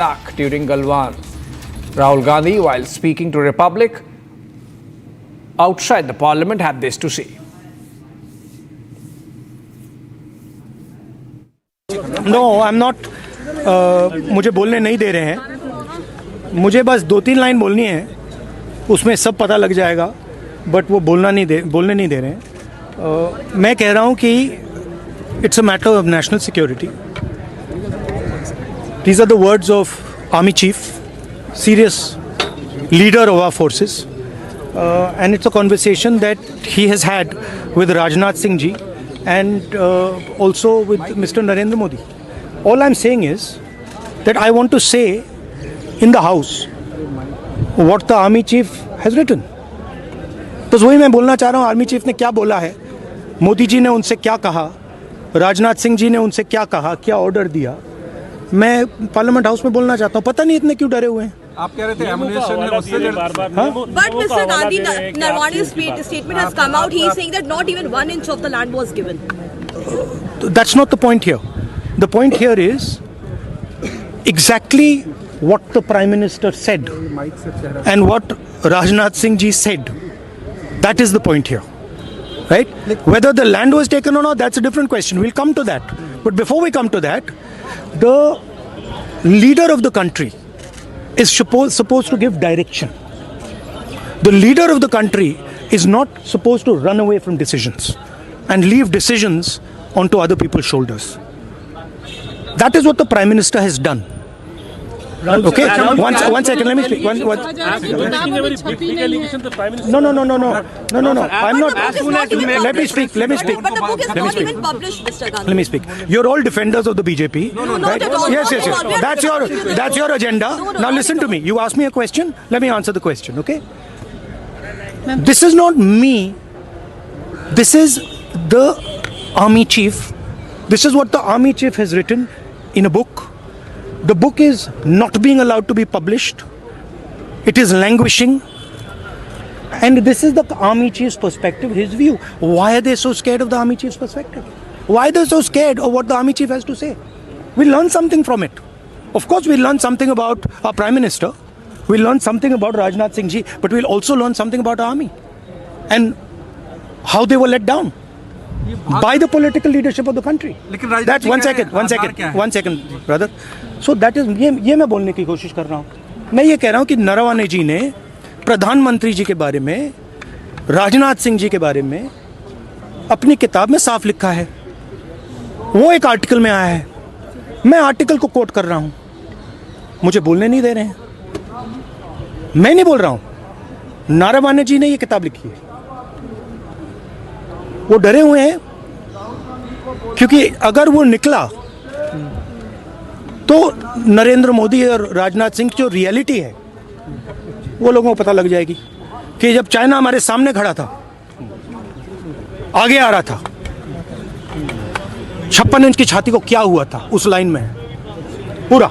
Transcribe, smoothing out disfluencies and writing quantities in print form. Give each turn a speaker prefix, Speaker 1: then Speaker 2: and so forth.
Speaker 1: attack during Galwan. Rahul Gandhi, while speaking to Republic outside the parliament, had this to say.
Speaker 2: No, I'm not. मुझे बोलने नहीं दे रहे हैं. मुझे बस 2-3 लाइन बोलनी है, उसमें सब पता लग जाएगा. बट वो बोलने नहीं दे रहे हैं. मैं कह रहा हूँ कि it's a matter of national security. These are the words of Army Chief, serious leader of our forces, and it's a conversation that he has had with Rajnath Singh ji and also with Mr. Narendra Modi. All I'm saying is that I want to say in the house what the Army Chief has written. तो वही मैं बोलना चाह रहा हूँ. Army chief ने क्या बोला है, मोदी जी ने उनसे क्या कहा, राजनाथ सिंह जी ने उनसे क्या कहा, क्या ऑर्डर दिया, मैं पार्लियामेंट हाउस में बोलना चाहता हूँ. पता नहीं इतने क्यों डरे हुए हैं.
Speaker 3: आप कह रहे थे एमुनेशन में उससे
Speaker 4: But Mr. Gandhi, Narwane's statement has come out. He is saying that not even 1 inch of the land was given.
Speaker 2: That's not the point here. The point here is exactly what the Prime Minister said and what Rajnath Singh ji said. That is the point here. Right? Whether the land was taken or not, that's a different question. We'll come to that. But before we come to that, the leader of the country is supposed to give direction. The leader of the country is not supposed to run away from decisions and leave decisions onto other people's shoulders. That is what the Prime Minister has done. Okay, one second, let me speak. No. I'm not. Let me speak.
Speaker 4: But the book is not even published, Mr. Gandhi.
Speaker 2: Let me speak. You're all defenders of the BJP.
Speaker 4: No, not at all.
Speaker 2: Yes.
Speaker 4: No.
Speaker 2: That's your agenda. Now listen to me. You asked me a question. Let me answer the question. Okay. This is not me. This is the Army Chief. This is what the Army Chief has written in a book. The book is not being allowed to be published. It is languishing. And this is the Army Chief's perspective, his view. Why are they so scared of the Army Chief's perspective? Why are they so scared of what the Army Chief has to say? We'll learn something from it. Of course, we'll learn something about our Prime Minister. We'll learn something about Rajnath Singh ji. But we'll also learn something about our army. And how they were let down by the political leadership of the country. That's one second, brother. So that is ये मैं बोलने की कोशिश कर रहा हूँ. मैं ये कह रहा हूँ कि नरवाने जी ने प्रधानमंत्री जी के बारे में, राजनाथ सिंह जी के बारे में अपनी किताब में साफ लिखा है. वो एक आर्टिकल में आया है. मैं आर्टिकल को कोट कर रहा हूँ. मुझे बोलने नहीं दे रहे हैं. मैं नहीं बोल रहा हूँ. नरवाने जी ने ये किताब लिखी है. वो डरे हुए हैं क्योंकि अगर वो निकला तो नरेंद्र मोदी और राजनाथ सिंह की जो रियलिटी है वो लोगों को पता लग जाएगी कि जब चाइना हमारे सामने खड़ा था, आगे आ रहा था, 56 इंच की छाती को क्या हुआ था उस लाइन में पूरा.